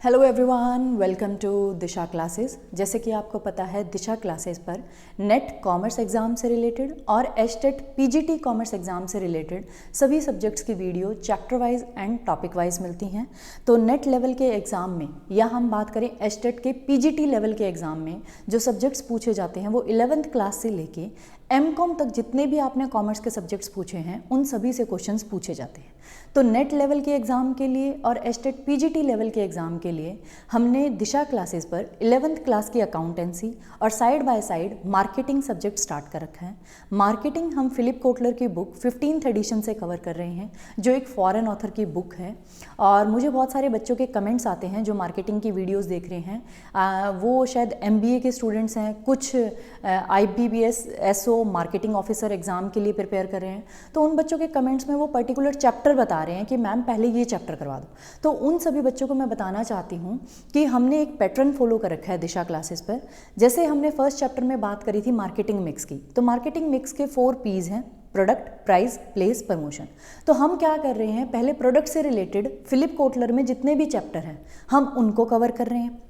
Hello everyone, welcome to Disha classes. जैसे कि आपको पता है, दिशा क्लासेस पर नेट कॉमर्स एग्ज़ाम से रिलेटेड और एचटेट पीजीटी कॉमर्स एग्ज़ाम से रिलेटेड सभी सब्जेक्ट्स की video chapter wise and topic wise मिलती हैं। तो नेट लेवल के एग्ज़ाम में या हम बात करें एचटेट के पीजीटी लेवल के एग्ज़ाम में जो सब्जेक्ट्स पूछे जाते हैं वो 11th क्लास से लेके एमकॉम तक जितने भी आपने कॉमर्स के सब्जेक्ट्स पूछे हैं उन सभी से क्वेश्चंस पूछे जाते हैं। तो नेट लेवल के एग्ज़ाम के लिए और एचटेट पीजीटी लेवल के एग्ज़ाम के लिए हमने दिशा क्लासेस पर 11th क्लास की अकाउंटेंसी और side by side marketing subject start कर रखा है। मार्केटिंग हम फिलिप कोटलर की बुक 15th एडिशन से कवर कर रहे हैं, जो एक फॉरेन ऑथर की बुक है। और मुझे बहुत सारे बच्चों के कमेंट्स आते हैं जो मार्केटिंग की वीडियोज़ देख रहे हैं, वो शायद MBA के स्टूडेंट्स हैं, कुछ IBPS SO marketing officer exam के लिए प्रिपेयर कर रहे हैं। तो उन बच्चों के कमेंट्स में वो पर्टिकुलर चैप्टर बता रहे हैं कि मैम पहले ये चैप्टर करवा दो। तो उन सभी बच्चों को मैं बताना चाहती हूँ कि हमने एक पैटर्न फॉलो कर रखा है दिशा क्लासेस पर। जैसे हमने फर्स्ट चैप्टर में बात करी थी मार्केटिंग मिक्स की, तो मार्केटिंग मिक्स के 4 P's हैं: प्रोडक्ट, प्राइस, प्लेस, प्रमोशन। तो हम क्या कर रहे हैं, पहले प्रोडक्ट से रिलेटेड फिलिप कोटलर में जितने भी चैप्टर हैं हम उनको कवर कर रहे हैं।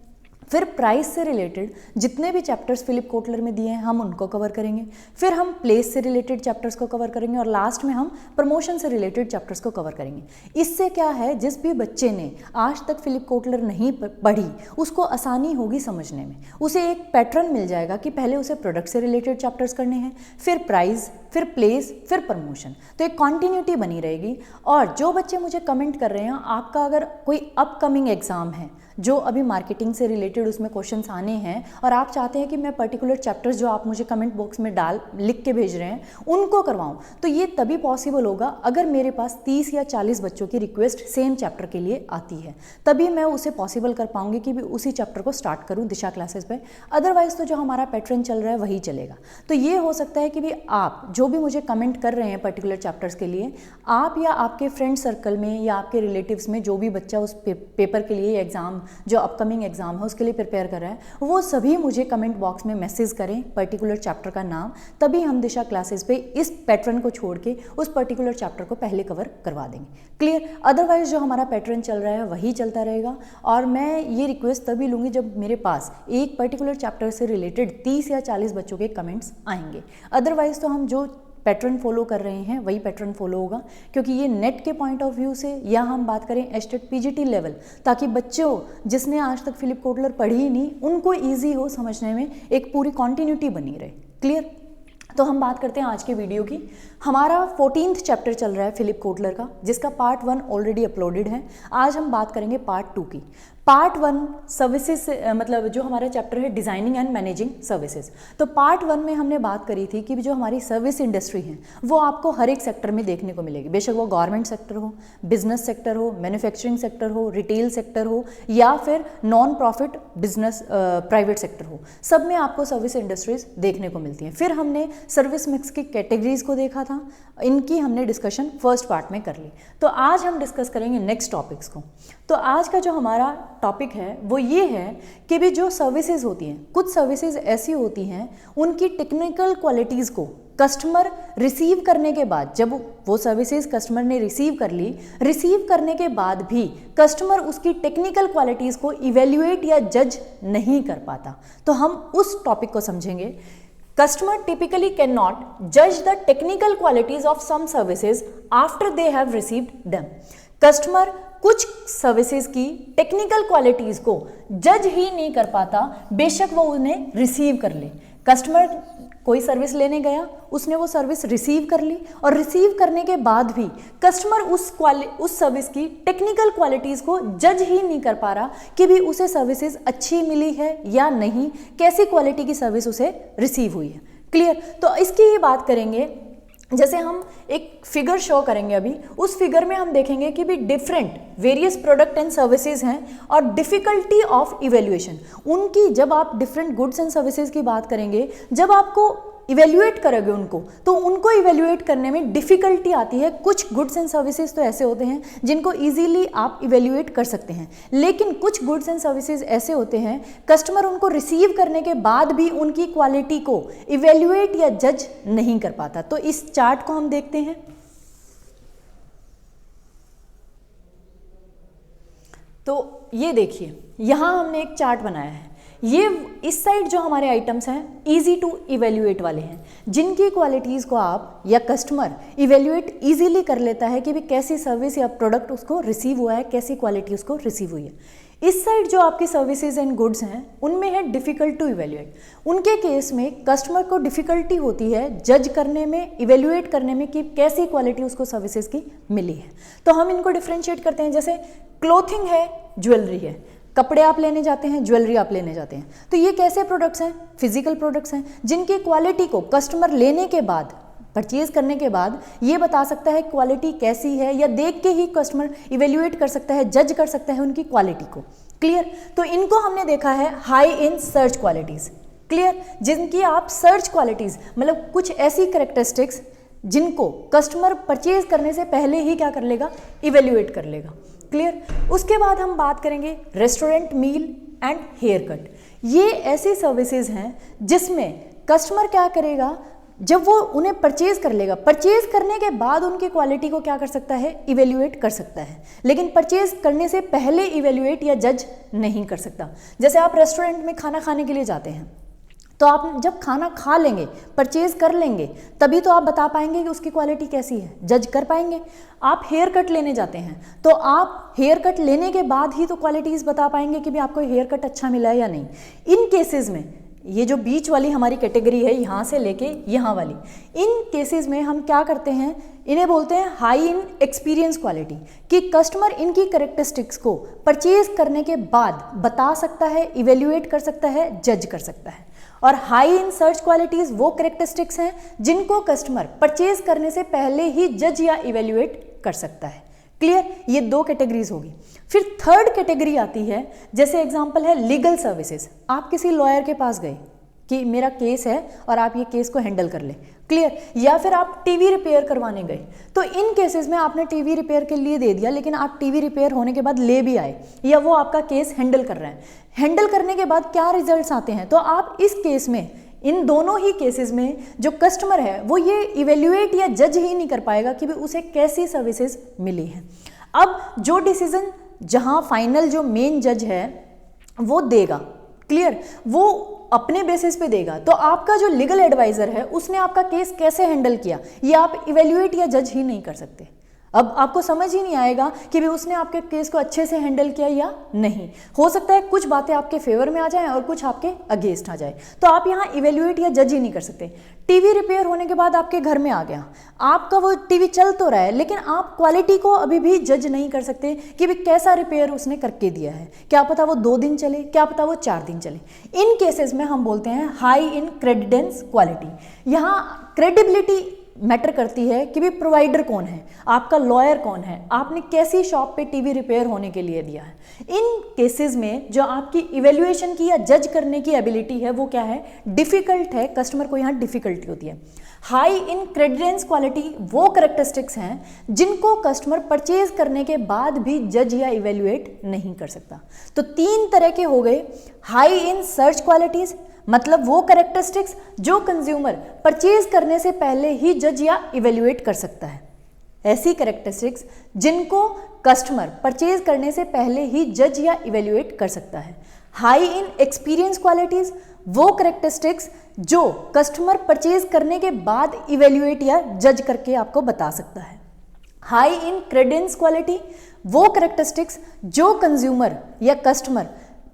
फिर प्राइस से रिलेटेड जितने भी चैप्टर्स फिलिप कोटलर में दिए हैं हम उनको कवर करेंगे। फिर हम प्लेस से रिलेटेड चैप्टर्स को कवर करेंगे और लास्ट में हम प्रमोशन से रिलेटेड चैप्टर्स को कवर करेंगे। इससे क्या है, जिस भी बच्चे ने आज तक फिलिप कोटलर नहीं पढ़ी उसको आसानी होगी समझने में। उसे एक पैटर्न मिल जाएगा कि पहले उसे प्रोडक्ट से रिलेटेड चैप्टर्स करने हैं, फिर प्राइस, फिर प्लेस, फिर प्रमोशन। तो एक कॉन्टिन्यूटी बनी रहेगी। और जो बच्चे मुझे कमेंट कर रहे हैं, आपका अगर कोई अपकमिंग एग्ज़ाम है जो अभी मार्केटिंग से रिलेटेड उसमें क्वेश्चंस आने हैं और आप चाहते हैं कि मैं पर्टिकुलर चैप्टर्स जो आप मुझे कमेंट बॉक्स में लिख के भेज रहे हैं उनको करवाऊं, तो ये तभी पॉसिबल होगा अगर मेरे पास 30 या 40 बच्चों की रिक्वेस्ट सेम चैप्टर के लिए आती है, तभी मैं उसे पॉसिबल कर पाऊंगी कि उसी चैप्टर को स्टार्ट करूँ दिशा क्लासेस पर। अदरवाइज तो जो हमारा पैटर्न चल रहा है वही चलेगा। तो ये हो सकता है कि भी आप जो भी मुझे कमेंट कर रहे हैं पर्टिकुलर चैप्टर्स के लिए, आप या आपके फ्रेंड सर्कल में या आपके रिलेटिव्स में जो भी बच्चा उस पेपर के लिए एग्ज़ाम जो अपकमिंग एग्जाम है उसके लिए प्रिपेयर कर रहा है, वो सभी मुझे कमेंट बॉक्स में मैसेज करें पर्टिकुलर चैप्टर का नाम, तभी हम दिशा क्लासेस पे इस पैटर्न को छोड़ के उस पर्टिकुलर चैप्टर को पहले कवर करवा देंगे। क्लियर? अदरवाइज जो हमारा पैटर्न चल रहा है वही चलता रहेगा। और मैं ये रिक्वेस्ट तभी लूँगी जब मेरे पास एक पर्टिकुलर चैप्टर से रिलेटेड 30 या 40 बच्चों के कमेंट्स आएंगे। अदरवाइज तो हम जो पैटर्न फॉलो कर रहे हैं वही पैटर्न फॉलो होगा, क्योंकि ये नेट के पॉइंट ऑफ व्यू से या हम बात करें एचटेट पीजीटी लेवल, ताकि बच्चों जिसने आज तक फिलिप कोटलर पढ़ी ही नहीं उनको ईजी हो समझने में, एक पूरी कॉन्टिन्यूटी बनी रहे। क्लियर? तो हम बात करते हैं आज के वीडियो की। हमारा 14th चैप्टर चल रहा है फिलिप कोटलर का, जिसका पार्ट 1 ऑलरेडी अपलोडेड है। आज हम बात करेंगे पार्ट 2 की। पार्ट 1 सर्विसेज, मतलब जो हमारा चैप्टर है डिज़ाइनिंग एंड मैनेजिंग सर्विसेज। तो पार्ट 1 में हमने बात करी थी कि जो हमारी सर्विस इंडस्ट्री है वो आपको हर एक सेक्टर में देखने को मिलेगी, बेशक वो गवर्नमेंट सेक्टर हो, बिजनेस सेक्टर हो, मैन्युफैक्चरिंग सेक्टर हो, रिटेल सेक्टर हो या फिर non profit business private sector हो, सब में आपको सर्विस इंडस्ट्रीज देखने को मिलती हैं। फिर हमने सर्विस मिक्स की कैटेगरीज को देखा था, इनकी हमने डिस्कशन फर्स्ट पार्ट में कर ली। तो आज हम डिस्कस करेंगे नेक्स्ट टॉपिक्स को। तो आज का जो हमारा टॉपिक है वो ये है कि भी जो सर्विसेज होती हैं, कुछ सर्विसेज ऐसी होती हैं उनकी टेक्निकल क्वालिटीज़ को कस्टमर रिसीव करने के बाद, जब वो सर्विसेज कस्टमर ने रिसीव कर ली, रिसीव करने के बाद भी कस्टमर उसकी टेक्निकल क्वालिटीज़ को इवेल्युएट या जज नहीं कर पाता। तो हम उस टॉपिक को समझेंगे। Customer typically cannot judge the technical qualities of some services after they have received them. Customer कुछ सर्विसेज की टेक्निकल क्वालिटीज़ को जज ही नहीं कर पाता, बेशक वो उन्हें रिसीव कर ले। कस्टमर कोई सर्विस लेने गया, उसने वो सर्विस रिसीव कर ली और रिसीव करने के बाद भी कस्टमर उस सर्विस की टेक्निकल क्वालिटीज़ को जज ही नहीं कर पा रहा कि भी उसे सर्विसेज अच्छी मिली है या नहीं, कैसी क्वालिटी की सर्विस उसे रिसीव हुई है। क्लियर? तो इसकी ही बात करेंगे। जैसे हम एक फिगर शो करेंगे अभी, उस फिगर में हम देखेंगे कि भी different various product and services हैं और डिफ़िकल्टी ऑफ इवेल्युएशन उनकी, जब आप डिफरेंट गुड्स एंड सर्विसेज की बात करेंगे, जब आपको इवेल्युएट करोगे उनको, तो उनको इवेल्युएट करने में डिफ़िकल्टी आती है। कुछ गुड्स एंड सर्विसेज तो ऐसे होते हैं जिनको इजीली आप इवेल्युएट कर सकते हैं, लेकिन कुछ गुड्स एंड सर्विसेज ऐसे होते हैं कस्टमर उनको रिसीव करने के बाद भी उनकी क्वालिटी को इवेल्युएट या जज नहीं कर पाता। तो इस चार्ट को हम देखते हैं। तो ये देखिए, यहाँ हमने एक चार्ट बनाया है। ये इस साइड जो हमारे आइटम्स हैं इजी टू इवेल्युएट वाले हैं, जिनकी क्वालिटीज़ को आप या कस्टमर इवेल्युएट इजीली कर लेता है कि भी कैसी सर्विस या प्रोडक्ट उसको रिसीव हुआ है, कैसी क्वालिटी उसको रिसीव हुई है। इस साइड जो आपकी सर्विसेज एंड गुड्स हैं उनमें है डिफ़िकल्ट टू इवेल्युएट। उनके केस में कस्टमर को डिफ़िकल्टी होती है जज करने में, इवेल्युएट करने में कि कैसी क्वालिटी उसको सर्विसेज की मिली है। तो हम इनको डिफ्रेंशिएट करते हैं, जैसे क्लोथिंग है, ज्वेलरी है, कपड़े आप लेने जाते हैं, ज्वेलरी आप लेने जाते हैं। तो ये कैसे प्रोडक्ट्स हैं? फिजिकल प्रोडक्ट्स हैं, जिनकी क्वालिटी को कस्टमर लेने के बाद, परचेज करने के बाद ये बता सकता है क्वालिटी कैसी है, या देख के ही कस्टमर इवेल्युएट कर सकता है, जज कर सकता है उनकी क्वालिटी को। क्लियर? तो इनको हमने देखा है high in search qualities. Clear? जिनकी आप सर्च क्वालिटीज़ मतलब कुछ ऐसी करेक्टरिस्टिक्स जिनको कस्टमर परचेज करने से पहले ही क्या कर लेगा? इवेल्युएट कर लेगा। क्लियर? उसके बाद हम बात करेंगे restaurant meal and haircut. ये ऐसी सर्विसेज हैं जिसमें कस्टमर क्या करेगा, जब वो उन्हें परचेज कर लेगा, परचेज करने के बाद उनकी क्वालिटी को क्या कर सकता है? इवेल्युएट कर सकता है, लेकिन परचेज करने से पहले इवेल्युएट या जज नहीं कर सकता। जैसे आप रेस्टोरेंट में खाना खाने के लिए जाते हैं, तो आप जब खाना खा लेंगे, परचेज कर लेंगे, तभी तो आप बता पाएंगे कि उसकी क्वालिटी कैसी है, जज कर पाएंगे। आप हेयर कट लेने जाते हैं, तो आप हेयर कट लेने के बाद ही तो क्वालिटीज़ बता पाएंगे कि भी आपको हेयर कट अच्छा मिला है या नहीं। इन केसेस में ये जो बीच वाली हमारी कैटेगरी है, यहाँ से लेके यहाँ वाली, इन केसेस में हम क्या करते हैं, इन्हें बोलते हैं हाई इन एक्सपीरियंस क्वालिटी, कि कस्टमर इनकी करेक्टरिस्टिक्स को परचेज करने के बाद बता सकता है, इवेल्युएट कर सकता है, जज कर सकता है। और हाई इन सर्च क्वालिटीज़ वो करेक्टरिस्टिक्स हैं जिनको कस्टमर परचेज करने से पहले ही जज या इवेल्युएट कर सकता है। क्लियर? ये दो कैटेगरीज होगी। फिर थर्ड कैटेगरी आती है, जैसे एग्जांपल है लीगल सर्विसेज। आप किसी लॉयर के पास गए कि मेरा केस है और आप ये केस को हैंडल कर लें। क्लियर? या फिर आप टीवी रिपेयर करवाने गए, तो इन केसेस में आपने टीवी रिपेयर के लिए दे दिया, लेकिन आप टीवी रिपेयर होने के बाद ले भी आए, या वो आपका केस हैंडल कर रहे हैं। हैंडल करने के बाद क्या रिजल्ट्स आते हैं, तो आप इस केस में, इन दोनों ही केसेस में जो कस्टमर है वो ये इवेल्युएट या जज ही नहीं कर पाएगा कि भी उसे कैसी सर्विसेज मिली है। अब जो डिसीजन जहां फाइनल जो मेन जज है वो देगा, क्लियर, वो अपने बेसिस पे देगा। तो आपका जो लीगल एडवाइजर है उसने आपका केस कैसे हैंडल किया, ये आप इवेल्युएट या जज ही नहीं कर सकते। अब आपको समझ ही नहीं आएगा कि भी उसने आपके केस को अच्छे से हैंडल किया या नहीं। हो सकता है कुछ बातें आपके फेवर में आ जाएं और कुछ आपके अगेंस्ट आ जाए, तो आप यहाँ इवेल्युएट या जज ही नहीं कर सकते। टीवी रिपेयर होने के बाद आपके घर में आ गया, आपका वो टीवी चल तो रहा है, लेकिन आप क्वालिटी को अभी भी जज नहीं कर सकते कि भी कैसा रिपेयर उसने करके दिया है। क्या पता वो 2 दिन चले, क्या पता वो 4 दिन चले। इन केसेस में हम बोलते हैं हाई इन क्रेडिडेंस क्वालिटी। यहाँ क्रेडिबिलिटी मैटर करती है कि भी प्रोवाइडर कौन है, आपका लॉयर कौन है, आपने कैसी शॉप पे टीवी रिपेयर होने के लिए दिया है। इन केसेस में जो आपकी इवेल्युएशन की या जज करने की एबिलिटी है वो क्या है? डिफिकल्ट है। कस्टमर को यहाँ डिफिकल्टी होती है। हाई इन क्रेडिडेंस क्वालिटी वो करेक्टरिस्टिक्स हैं जिनको कस्टमर परचेज करने के बाद भी जज या इवेल्युएट नहीं कर सकता। तो 3 तरह के हो गए। हाई इन सर्च क्वालिटीज, मतलब वो करेक्टरिस्टिक्स जो कंज्यूमर परचेज करने से पहले ही जज या इवेल्युएट कर सकता है। ऐसी करेक्टरिस्टिक्स जिनको कस्टमर परचेज करने से पहले ही जज या इवेल्युएट कर सकता है। हाई इन एक्सपीरियंस क्वालिटीज, वो करेक्टरिस्टिक्स जो कस्टमर परचेज करने के बाद इवेल्युएट या जज करके आपको बता सकता है। हाई इन क्रेडेंस क्वालिटी, वो करेक्टरिस्टिक्स जो कंज्यूमर या कस्टमर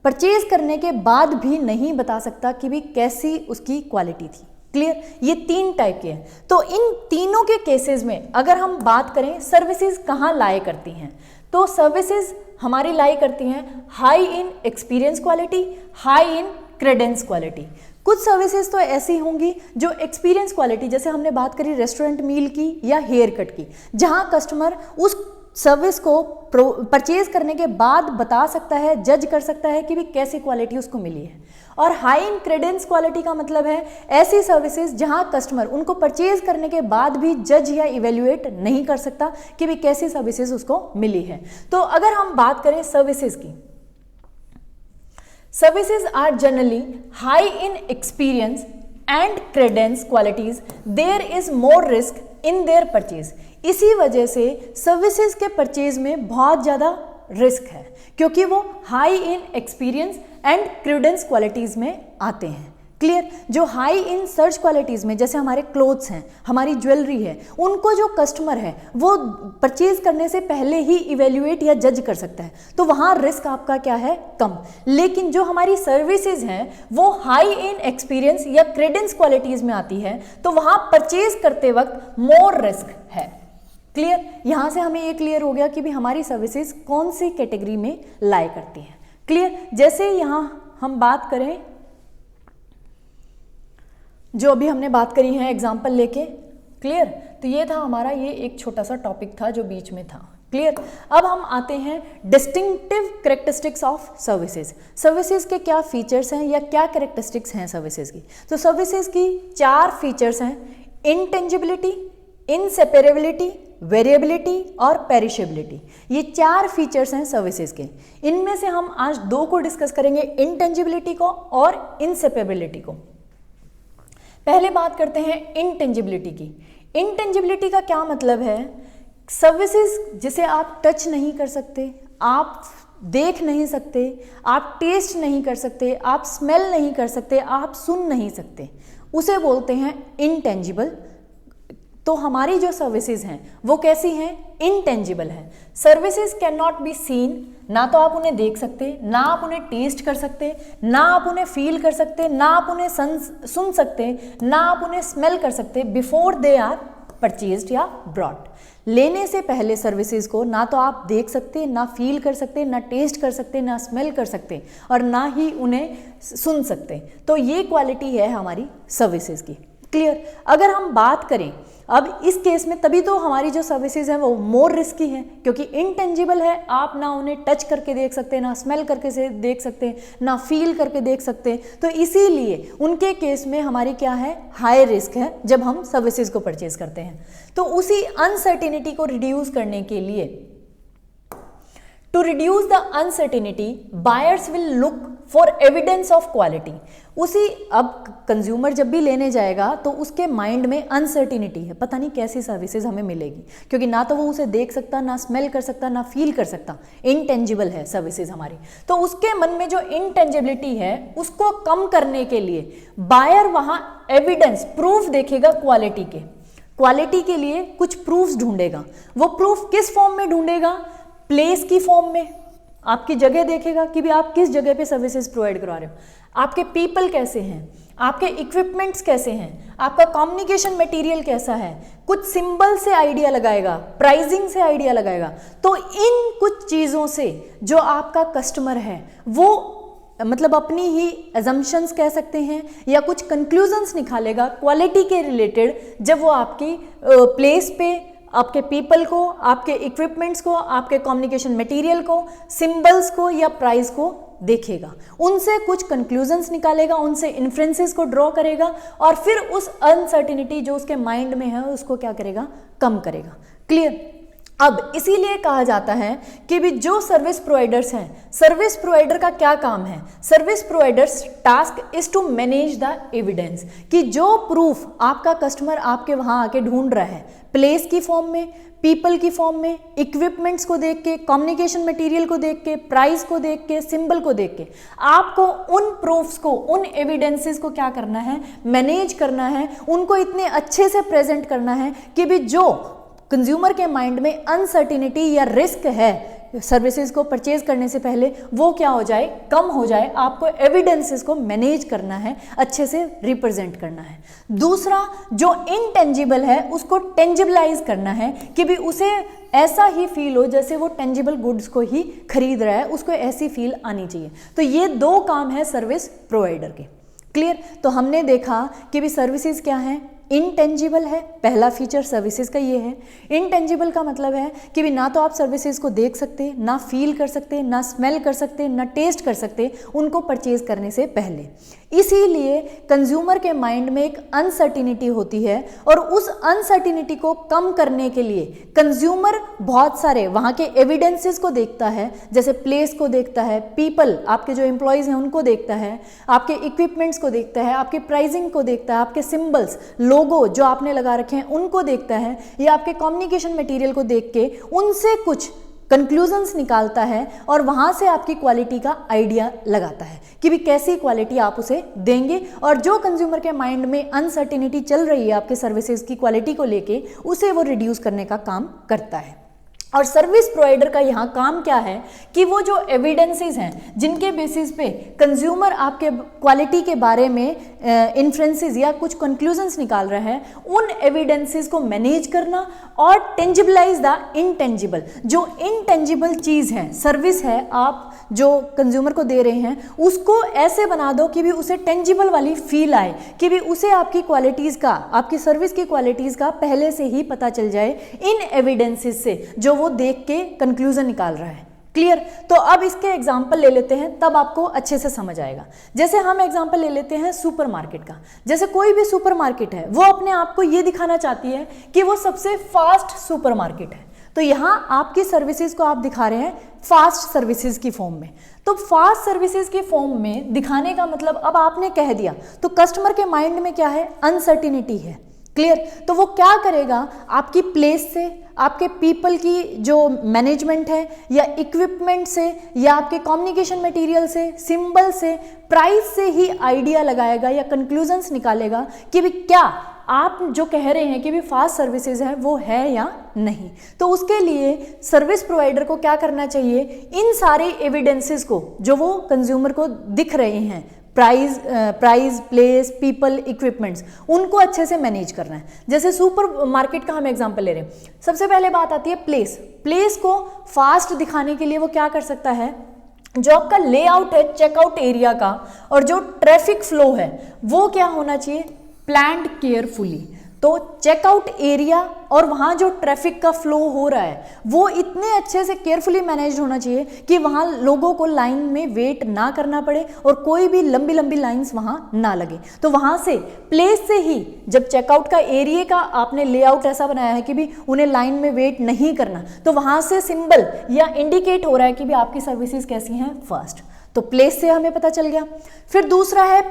परचेज करने के बाद भी नहीं बता सकता कि भी कैसी उसकी क्वालिटी थी। क्लियर? ये 3 टाइप के हैं। तो इन तीनों के केसेस में अगर हम बात करें सर्विसेज कहाँ लाए करती हैं, तो सर्विसेज हमारी लाई करती हैं high in experience quality, high in Credence quality. कुछ सर्विसेज तो ऐसी होंगी जो एक्सपीरियंस क्वालिटी, जैसे हमने बात करी रेस्टोरेंट मील की या हेयर कट की, जहां कस्टमर उस सर्विस को परचेज करने के बाद बता सकता है, जज कर सकता है कि भी कैसी क्वालिटी उसको मिली है। और हाई इन क्रेडेंस क्वालिटी का मतलब है ऐसी सर्विसेज जहां कस्टमर उनको परचेज करने के बाद भी जज या इवेल्युएट नहीं कर सकता कि भी कैसी सर्विसेज उसको मिली है। तो अगर हम बात करें सर्विसेज की, services are generally high in experience and credence qualities, there is more risk in their purchase. इसी वजह से सर्विसेज के परचेज में बहुत ज़्यादा रिस्क है, क्योंकि वो high in experience and credence qualities में आते हैं। क्लियर? जो हाई इन सर्च क्वालिटीज में, जैसे हमारे क्लोथ्स हैं, हमारी ज्वेलरी है, उनको जो कस्टमर है वो परचेज करने से पहले ही इवेल्युएट या जज कर सकता है, तो वहाँ रिस्क आपका क्या है? कम। लेकिन जो हमारी सर्विसेज हैं वो हाई इन एक्सपीरियंस या क्रेडेंस क्वालिटीज में आती है, तो वहाँ परचेज करते वक्त मोर रिस्क है। क्लियर? यहाँ से हमें ये क्लियर हो गया कि भी हमारी सर्विसेज कौन सी कैटेगरी में लाई करती हैं। क्लियर? जैसे यहाँ हम बात करें, जो अभी हमने बात करी है एग्जाम्पल लेके, क्लियर? तो ये था हमारा, ये एक छोटा सा टॉपिक था जो बीच में था। क्लियर? अब हम आते हैं distinctive characteristics of services. Services के क्या फीचर्स हैं या क्या कैरेक्टरिस्टिक्स हैं सर्विसेज की? तो सर्विसेज की 4 फीचर्स हैं: इंटेंजिबिलिटी, इनसेपरेबिलिटी, वेरिएबिलिटी और पेरिशेबिलिटी। ये 4 फीचर्स हैं सर्विसेज के। इनमें से हम आज 2 को डिस्कस करेंगे, इंटेंजिबिलिटी को और इनसेपरेबिलिटी को। पहले बात करते हैं इंटेंजिबिलिटी की। इंटेंजिबिलिटी का क्या मतलब है? सर्विसेज जिसे आप टच नहीं कर सकते, आप देख नहीं सकते, आप टेस्ट नहीं कर सकते, आप स्मेल नहीं कर सकते, आप सुन नहीं सकते, उसे बोलते हैं इंटेंजिबल। तो हमारी जो सर्विसेज हैं वो कैसी हैं? इंटेंजिबल है। Services can not be seen, ना तो आप उन्हें देख सकते, ना आप उन्हें टेस्ट कर सकते, ना आप उन्हें फील कर सकते, ना आप उन्हें सुन सकते, ना आप उन्हें स्मेल कर सकते बिफोर दे आर परचेज्ड या ब्रॉट। लेने से पहले सर्विसेज को ना तो आप देख सकते, ना फील कर सकते, ना टेस्ट कर सकते, ना स्मेल कर सकते और ना ही उन्हें सुन सकते। तो ये क्वालिटी है हमारी सर्विसेज की। क्लियर? अगर हम बात करें अब इस केस में, तभी तो हमारी जो सर्विसेज हैं वो मोर रिस्की हैं, क्योंकि इंटेंजिबल है, आप ना उन्हें टच करके देख सकते, ना स्मेल करके से देख सकते, ना फील करके देख सकते। तो इसीलिए उनके केस में हमारी क्या है? हाई रिस्क है जब हम सर्विसेज को परचेज करते हैं। तो उसी अनसर्टिनिटी को रिड्यूस करने के लिए, to reduce the uncertainty, buyers will look for evidence of quality. उसी, अब कंज्यूमर जब भी लेने जाएगा तो उसके माइंड में अनसर्टिनिटी है, पता नहीं कैसी सर्विसेज हमें मिलेगी, क्योंकि ना तो वो उसे देख सकता, ना स्मेल कर सकता, ना फील कर सकता, इंटेंजिबल है सर्विसेज हमारी। तो उसके मन में जो इंटेंजिबिलिटी है उसको कम करने के लिए बायर वहाँ एविडेंस, प्रूफ देखेगा क्वालिटी के। क्वालिटी के लिए कुछ प्रूफ्स ढूंढेगा। वो प्रूफ किस फॉर्म में ढूंढेगा? प्लेस की फॉर्म में, आपकी जगह देखेगा कि भी आप किस जगह पे सर्विसेज प्रोवाइड करवा रहे हो, आपके पीपल कैसे हैं, आपके इक्विपमेंट्स कैसे हैं, आपका कम्युनिकेशन मटेरियल कैसा है, कुछ सिंबल से आइडिया लगाएगा, प्राइसिंग से आइडिया लगाएगा। तो इन कुछ चीज़ों से जो आपका कस्टमर है वो मतलब अपनी ही एजम्पशंस कह सकते हैं या कुछ कंक्लूजन्स निकालेगा क्वालिटी के रिलेटेड, जब वो आपकी प्लेस पे, आपके पीपल को, आपके इक्विपमेंट्स को, आपके कम्युनिकेशन मटेरियल को, सिंबल्स को या प्राइस को देखेगा, उनसे कुछ कंक्लूजन्स निकालेगा, उनसे इन्फ्रेंसेस को ड्रॉ करेगा और फिर उस अनसर्टिनिटी जो उसके माइंड में है उसको क्या करेगा? कम करेगा। क्लियर? अब इसीलिए कहा जाता है कि भी जो सर्विस प्रोवाइडर्स हैं, सर्विस प्रोवाइडर का क्या काम है? Service providers task is to manage the evidence, कि जो प्रूफ आपका कस्टमर आपके वहां आके ढूंढ रहा है, प्लेस की फॉर्म में, पीपल की फॉर्म में, इक्विपमेंट्स को देख के, कम्युनिकेशन मटेरियल को देख के, प्राइस को देख के, सिंबल को देख के, आपको उन प्रूफ्स को, उन एविडेंसेस को क्या करना है? मैनेज करना है, उनको इतने अच्छे से प्रेजेंट करना है कि भी जो कंज्यूमर के माइंड में अनसर्टिनिटी या रिस्क है सर्विसेज को परचेज करने से पहले, वो क्या हो जाए? कम हो जाए। आपको एविडेंसेस को मैनेज करना है, अच्छे से रिप्रेजेंट करना है। दूसरा, जो इनटेंजिबल है उसको टेंजिबलाइज करना है कि भी उसे ऐसा ही फील हो जैसे वो टेंजिबल गुड्स को ही खरीद रहा है, उसको ऐसी फील आनी चाहिए। तो ये 2 काम है सर्विस प्रोवाइडर के। क्लियर? तो हमने देखा कि भी सर्विसेज क्या है? इंटेंजिबल है, पहला फीचर सर्विसेज का ये है। इंटेंजिबल का मतलब है कि भी ना तो आप सर्विसेज को देख सकते, ना फील कर सकते, ना स्मेल कर सकते, ना टेस्ट कर सकते उनको परचेज करने से पहले। इसीलिए कंज्यूमर के माइंड में एक अनसर्टिनिटी होती है और उस अनसर्टिनिटी को कम करने के लिए कंज्यूमर बहुत सारे वहाँ के एविडेंसेस को देखता है, जैसे प्लेस को देखता है, पीपल, आपके जो एम्प्लॉयज़ हैं उनको देखता है, आपके इक्विपमेंट्स को देखता है, आपके प्राइसिंग को देखता है, आपके सिंबल्स, लोगो जो आपने लगा रखे हैं उनको देखता है, या आपके कम्युनिकेशन मटेरियल को देख के उनसे कुछ कंक्लूजन्स निकालता है और वहाँ से आपकी क्वालिटी का आइडिया लगाता है कि भी कैसी क्वालिटी आप उसे देंगे, और जो कंज्यूमर के माइंड में अनसर्टिनिटी चल रही है आपके सर्विसेज की क्वालिटी को लेके, उसे वो रिड्यूस करने का काम करता है। और सर्विस प्रोवाइडर का यहाँ काम क्या है कि वो जो एविडेंसेस हैं जिनके बेसिस पे कंज्यूमर आपके क्वालिटी के बारे में इन्फ्रेंसेस या कुछ कंक्लूजन्स निकाल रहा है, उन एविडेंसेस को मैनेज करना और टेंजिबलाइज द इनटेंजिबल। जो इनटेंजिबल चीज़ है, सर्विस है, आप जो कंज्यूमर को दे रहे हैं, उसको ऐसे बना दो कि भी उसे टेंजिबल वाली फील आए, कि भी उसे आपकी क्वालिटीज़ का, आपकी सर्विस की क्वालिटीज़ का पहले से ही पता चल जाए इन एविडेंसेस से जो वो देख के कंक्लूजन निकाल रहा है। क्लियर? तो अब इसके एग्जाम्पल ले लेते हैं, तब आपको अच्छे से समझ आएगा। जैसे हम एग्जाम्पल ले लेते हैं सुपरमार्केट का। जैसे कोई भी सुपरमार्केट है, वो अपने आप को ये दिखाना चाहती है कि वो सबसे फास्ट सुपरमार्केट है, तो यहाँ आपकी सर्विसेज को आप दिखा रहे हैं फास्ट सर्विसेज की फॉर्म में। तो फास्ट सर्विसेज की फॉर्म में दिखाने का मतलब, अब आपने कह दिया तो कस्टमर के माइंड में क्या है, अनसर्टिनिटी है। क्लियर? तो वो क्या करेगा, आपकी प्लेस से, आपके पीपल की जो मैनेजमेंट है, या इक्विपमेंट से, या आपके कम्युनिकेशन मटेरियल से, सिंबल से, प्राइस से ही आइडिया लगाएगा या कंक्लूजन्स निकालेगा कि भी क्या आप जो कह रहे हैं कि भी फास्ट सर्विसेज है वो है या नहीं। तो उसके लिए सर्विस प्रोवाइडर को क्या करना चाहिए, इन सारे एविडेंसेस को जो वो कंज्यूमर को दिख रहे हैं, प्राइस, प्लेस, पीपल, इक्विपमेंट्स, उनको अच्छे से मैनेज करना है। जैसे सुपर मार्केट का हम एग्जांपल ले रहे हैं, सबसे पहले बात आती है प्लेस को फास्ट दिखाने के लिए वो क्या कर सकता है, जो आपका लेआउट है चेकआउट एरिया का और जो ट्रैफिक फ्लो है वो क्या होना चाहिए, प्लान्ड केयरफुली। तो चेकआउट एरिया और वहाँ जो ट्रैफिक का फ्लो हो रहा है वो इतने अच्छे से केयरफुली मैनेज होना चाहिए कि वहाँ लोगों को लाइन में वेट ना करना पड़े और कोई भी लंबी लंबी लाइंस वहाँ ना लगे। तो वहाँ से प्लेस से ही जब चेकआउट का एरिया का आपने लेआउट ऐसा बनाया है कि भी उन्हें लाइन में वेट नहीं करना, तो वहाँ से सिंबल या इंडिकेट हो रहा है कि भी आपकी सर्विसेज कैसी हैं, फास्ट। तो प्लेस से हमें पता चल गया। फिर दूसरा है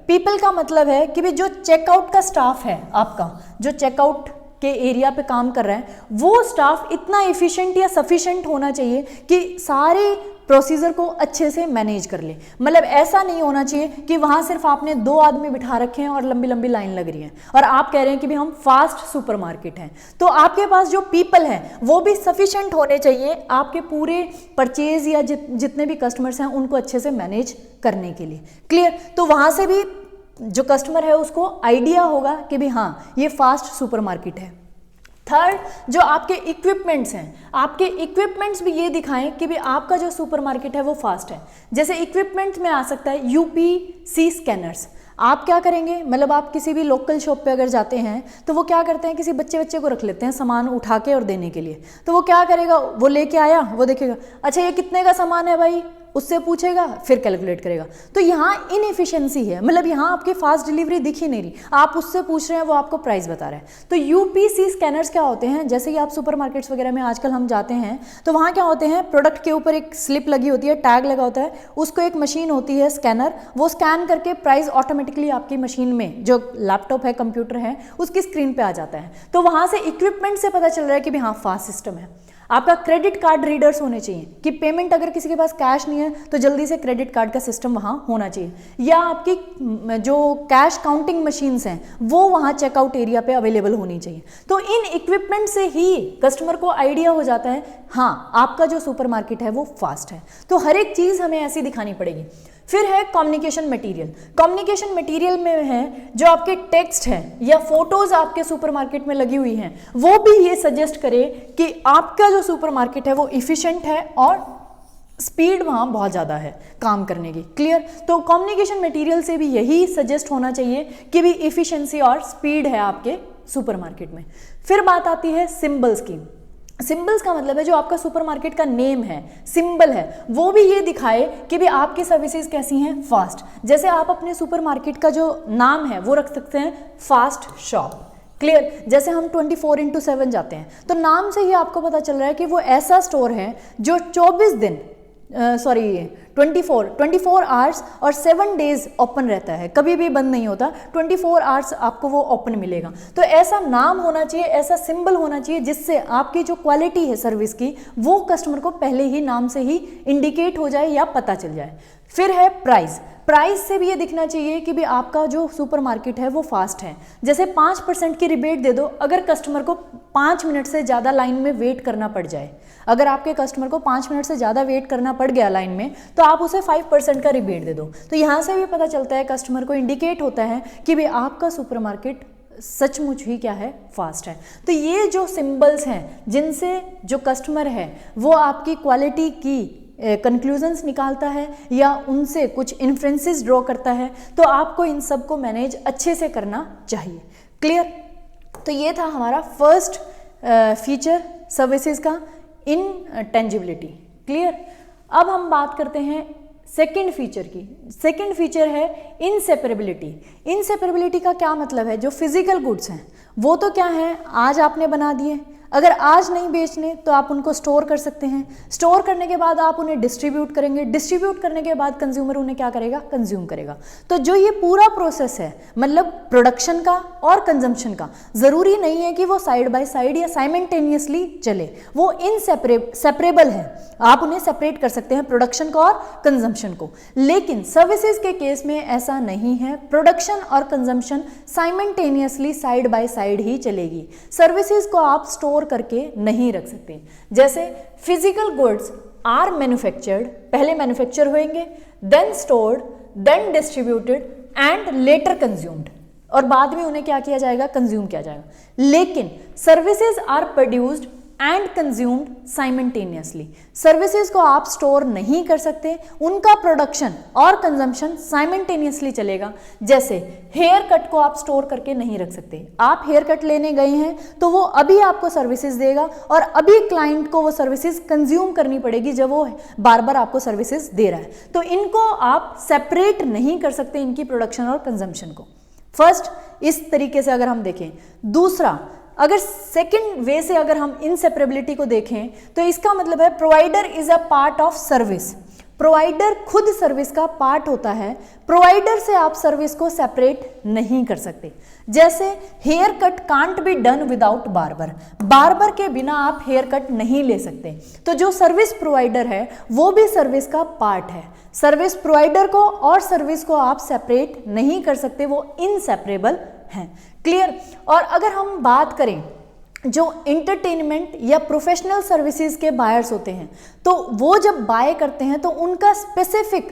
पीपल का मतलब है कि भी जो चेकआउट का स्टाफ है आपका, जो चेकआउट के एरिया पे काम कर रहा है, वो स्टाफ इतना एफिशिएंट या सफिशिएंट होना चाहिए कि सारे प्रोसीजर को अच्छे से मैनेज कर ले। मतलब ऐसा नहीं होना चाहिए कि वहाँ सिर्फ आपने 2 आदमी बिठा रखे हैं और लंबी लंबी लाइन लग रही है और आप कह रहे हैं कि भी हम फास्ट सुपरमार्केट हैं। तो आपके पास जो पीपल हैं वो भी सफिशिएंट होने चाहिए आपके पूरे परचेज या जितने भी कस्टमर्स हैं उनको अच्छे से मैनेज करने के लिए। क्लियर? तो वहाँ से भी जो कस्टमर है उसको आइडिया होगा कि भी हाँ ये फास्ट सुपरमार्केट है। थर्ड, जो आपके इक्विपमेंट्स हैं, आपके इक्विपमेंट्स भी ये दिखाएं कि भी आपका जो सुपरमार्केट है वो फास्ट है। जैसे इक्विपमेंट्स में आ सकता है यूपीसी स्कैनर्स। आप क्या करेंगे, मतलब आप किसी भी लोकल शॉप पे अगर जाते हैं तो वो क्या करते हैं, किसी बच्चे को रख लेते हैं सामान उठा के और देने के लिए। तो वो क्या करेगा, वो लेके आया, वो देखेगा अच्छा ये कितने का सामान है भाई, उससे पूछेगा फिर कैलकुलेट करेगा। तो यहाँ इनएफिशिएंसी है, मतलब यहाँ आपकी फास्ट डिलीवरी दिख ही नहीं रही, आप उससे पूछ रहे हैं, वो आपको प्राइस बता रहा है। तो यूपीसी स्कैनर्स क्या होते हैं, जैसे कि आप सुपरमार्केट्स वगैरह में आजकल हम जाते हैं तो वहाँ क्या होते हैं, प्रोडक्ट के ऊपर एक स्लिप लगी होती है, टैग लगा होता है, उसको एक मशीन होती है स्कैनर, वो स्कैन करके प्राइस ऑटोमेटिकली आपकी मशीन में जो लैपटॉप है, कंप्यूटर है, उसकी स्क्रीन पे आ जाता है। तो वहाँ से इक्विपमेंट से पता चल रहा है कि भी हाँ फास्ट सिस्टम है। आपका क्रेडिट कार्ड रीडर्स होने चाहिए कि पेमेंट अगर किसी के पास कैश नहीं है तो जल्दी से क्रेडिट कार्ड का सिस्टम वहाँ होना चाहिए, या आपकी जो कैश काउंटिंग मशीन्स हैं वो वहाँ चेकआउट एरिया पे अवेलेबल होनी चाहिए। तो इन इक्विपमेंट से ही कस्टमर को आइडिया हो जाता है हाँ आपका जो सुपरमार्केट है वो फास्ट है। तो हर एक चीज़ हमें ऐसी दिखानी पड़ेगी। फिर है कम्युनिकेशन मटेरियल। कम्युनिकेशन मटेरियल में है जो आपके टेक्स्ट है या फोटोज आपके सुपरमार्केट में लगी हुई हैं, वो भी ये सजेस्ट करे कि आपका जो सुपरमार्केट है वो इफिशिएंट है और स्पीड वहाँ बहुत ज़्यादा है काम करने की। क्लियर? तो कम्युनिकेशन मटेरियल से भी यही सजेस्ट होना चाहिए कि भी इफिशिएंसी और स्पीड है आपके सुपरमार्केट में। फिर बात आती है सिंबल्स की। सिंबल्स का मतलब है जो आपका सुपरमार्केट का नेम है, सिंबल है, वो भी ये दिखाए कि भी आपकी सर्विसेज कैसी हैं, फास्ट। जैसे आप अपने सुपरमार्केट का जो नाम है वो रख सकते हैं फास्ट शॉप। क्लियर? जैसे हम 24/7 जाते हैं तो नाम से ही आपको पता चल रहा है कि वो ऐसा स्टोर है जो 24 दिन सॉरी 24 आवर्स और 7 डेज ओपन रहता है, कभी भी बंद नहीं होता, 24 आवर्स आपको वो ओपन मिलेगा। तो ऐसा नाम होना चाहिए, ऐसा सिंबल होना चाहिए जिससे आपकी जो क्वालिटी है सर्विस की वो कस्टमर को पहले ही नाम से ही इंडिकेट हो जाए या पता चल जाए। फिर है प्राइस। प्राइस से भी ये दिखना चाहिए कि भी आपका जो सुपरमार्केट है वो फास्ट है। जैसे 5% की रिबेट दे दो अगर कस्टमर को 5 मिनट से ज़्यादा लाइन में वेट करना पड़ जाए, अगर आपके कस्टमर को 5 मिनट से ज़्यादा वेट करना पड़ गया लाइन में, तो आप उसे 5% का रिबेट दे दो। तो यहाँ से भी पता चलता है, कस्टमर को इंडिकेट होता है कि भाई आपका सुपरमार्केट सचमुच ही क्या है, फास्ट है। तो ये जो सिंबल्स हैं जिनसे जो कस्टमर है वो आपकी क्वालिटी की कंक्लूजन्स निकालता है या उनसे कुछ इन्फ्रेंसेस ड्रॉ करता है, तो आपको इन सब को मैनेज अच्छे से करना चाहिए। क्लियर? तो ये था हमारा फर्स्ट फीचर सर्विसेज का, इनटेंजिबिलिटी। क्लियर? अब हम बात करते हैं सेकेंड फीचर की। सेकेंड फीचर है इनसेपरेबिलिटी। इनसेपरेबिलिटी का क्या मतलब है? जो फिजिकल गुड्स हैं वो तो क्या है, आज आपने बना दिए, अगर आज नहीं बेचने तो आप उनको स्टोर कर सकते हैं, स्टोर करने के बाद आप उन्हें डिस्ट्रीब्यूट करेंगे, डिस्ट्रीब्यूट करने के बाद कंज्यूमर उन्हें क्या करेगा, कंज्यूम करेगा। तो जो ये पूरा प्रोसेस है, मतलब प्रोडक्शन का और कंजम्पशन का, ज़रूरी नहीं है कि वो साइड बाय साइड या साइमल्टेनियसली चले, वो सेपरेबल है, आप उन्हें सेपरेट कर सकते हैं, प्रोडक्शन को और कंजम्पशन को। लेकिन सर्विसेज के केस में ऐसा नहीं है, प्रोडक्शन और consumption simultaneously side by side ही चलेगी। सर्विसेज को आप स्टोर करके नहीं रख सकते। जैसे फिजिकल गुड्स आर मैन्युफैक्चर्ड, पहले मैन्युफैक्चर होंगे, then stored, then distributed and later consumed, और बाद में उन्हें क्या किया जाएगा, कंज्यूम किया जाएगा। लेकिन services are produced and consumed simultaneously. Services को आप स्टोर नहीं कर सकते, उनका प्रोडक्शन और कंजम्पशन साइमल्टेनियसली चलेगा। जैसे हेयर कट को आप स्टोर करके नहीं रख सकते, आप हेयर कट लेने गए हैं तो वो अभी आपको सर्विसेज देगा और अभी क्लाइंट को वो सर्विसेज कंज्यूम करनी पड़ेगी जब वो बार बार आपको सर्विसेज दे रहा है। तो इनको आप सेपरेट नहीं कर सकते, इनकी प्रोडक्शन और कंजम्पशन को। फर्स्ट, इस तरीके से अगर हम देखें। दूसरा, अगर सेकंड वे से अगर हम इनसेपरेबिलिटी को देखें तो इसका मतलब है provider is a part of service. Provider खुद सर्विस का पार्ट होता है, प्रोवाइडर से आप सर्विस को सेपरेट नहीं कर सकते। जैसे haircut can't be done without barber, barber के बिना आप हेयर कट नहीं ले सकते। तो जो सर्विस प्रोवाइडर है वो भी सर्विस का पार्ट है। सर्विस प्रोवाइडर को और सर्विस को आप सेपरेट नहीं कर सकते, वो इनसेपरेबल हैं। क्लियर? और अगर हम बात करें जो एंटरटेनमेंट या प्रोफेशनल सर्विसेज के बायर्स होते हैं, तो वो जब बाय करते हैं तो उनका स्पेसिफिक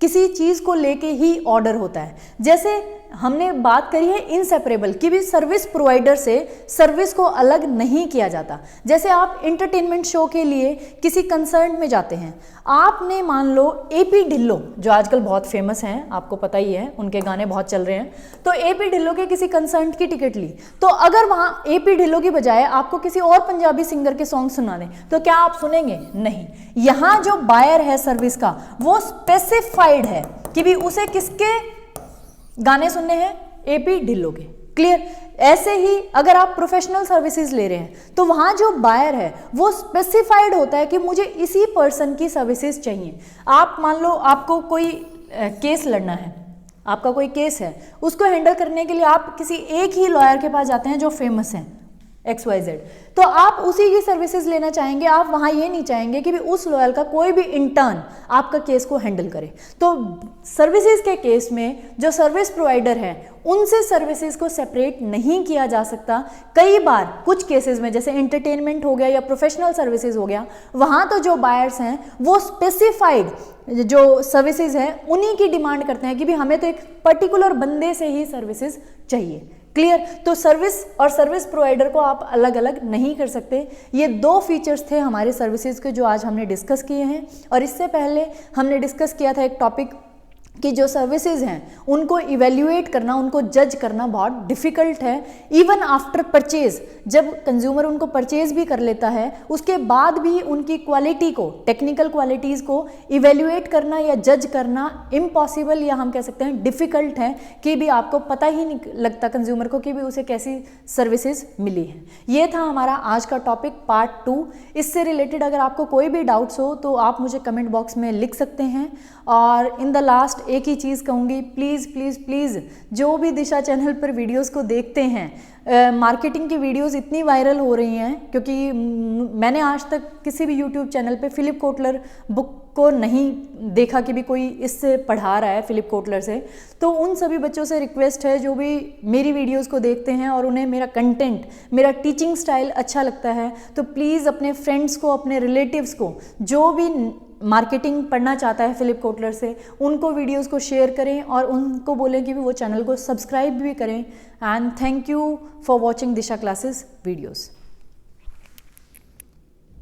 किसी चीज़ को लेके ही ऑर्डर होता है। जैसे हमने बात करी है इनसेपरेबल की भी, सर्विस प्रोवाइडर से सर्विस को अलग नहीं किया जाता। जैसे आप एंटरटेनमेंट शो के लिए किसी कंसर्ट में जाते हैं, आपने मान लो एपी ढिल्लो जो आजकल बहुत फेमस हैं, आपको पता ही है, उनके गाने बहुत चल रहे हैं, तो एपी ढिल्लो के किसी कंसर्ट की टिकट ली, तो अगर वहाँ एपी ढिल्लो की बजाय आपको किसी और पंजाबी सिंगर के सॉन्ग सुना दें तो क्या आप सुनेंगे? नहीं। यहाँ जो बायर है सर्विस का वो स्पेसिफाइड है कि भी उसे किसके गाने सुनने हैं, एपी ढिल्लो के। क्लियर? ऐसे ही अगर आप प्रोफेशनल सर्विसेज ले रहे हैं तो वहाँ जो बायर है वो स्पेसिफाइड होता है कि मुझे इसी पर्सन की सर्विसेज चाहिए। आप मान लो आपको कोई केस लड़ना है, आपका कोई केस है, उसको हैंडल करने के लिए आप किसी एक ही लॉयर के पास जाते हैं जो फेमस हैं, XYZ, तो आप उसी की सर्विसेज लेना चाहेंगे। आप वहाँ ये नहीं चाहेंगे कि भी उस लॉयर का कोई भी इंटर्न आपका केस को हैंडल करे। तो सर्विसेज के केस में जो सर्विस प्रोवाइडर है उनसे सर्विसेज को सेपरेट नहीं किया जा सकता। कई बार कुछ केसेस में, जैसे एंटरटेनमेंट हो गया या प्रोफेशनल सर्विसेज हो गया, वहाँ तो जो बायर्स हैं वो स्पेसिफाइड जो सर्विसेज हैं उन्हीं की डिमांड करते हैं कि भी हमें तो एक पर्टिकुलर बंदे से ही सर्विसेज चाहिए। क्लियर? तो सर्विस और सर्विस प्रोवाइडर को आप अलग अलग नहीं कर सकते। ये 2 फीचर्स थे हमारे सर्विसेज के जो आज हमने डिस्कस किए हैं। और इससे पहले हमने डिस्कस किया था एक टॉपिक कि जो सर्विसेज हैं उनको इवेल्युएट करना, उनको जज करना बहुत डिफ़िकल्ट है। इवन आफ्टर परचेज, जब कंज्यूमर उनको परचेज भी कर लेता है उसके बाद भी उनकी क्वालिटी को, टेक्निकल क्वालिटीज़ को इवेल्युएट करना या जज करना इम्पॉसिबल, या हम कह सकते हैं डिफ़िकल्ट है, कि भी आपको पता ही नहीं लगता कंज्यूमर को कि भी उसे कैसी सर्विसेज मिली है। ये था हमारा आज का टॉपिक पार्ट 2। इससे रिलेटेड अगर आपको कोई भी डाउट्स हो तो आप मुझे कमेंट बॉक्स में लिख सकते हैं। और इन द लास्ट एक ही चीज़ कहूँगी, प्लीज़ प्लीज़ प्लीज़ जो भी दिशा चैनल पर वीडियोस को देखते हैं, मार्केटिंग की वीडियोस इतनी वायरल हो रही हैं, क्योंकि मैंने आज तक किसी भी यूट्यूब चैनल पे फिलिप कोटलर बुक को नहीं देखा कि भी कोई इससे पढ़ा रहा है फिलिप कोटलर से। तो उन सभी बच्चों से रिक्वेस्ट है जो भी मेरी वीडियोस को देखते हैं और उन्हें मेरा कंटेंट, मेरा टीचिंग स्टाइल अच्छा लगता है, तो प्लीज़ अपने फ्रेंड्स को, अपने रिलेटिव्स को, जो भी मार्केटिंग पढ़ना चाहता है फिलिप कोटलर से, उनको वीडियोस को शेयर करें और उनको बोलें कि वो चैनल को सब्सक्राइब भी करें। And thank you for watching Disha classes videos.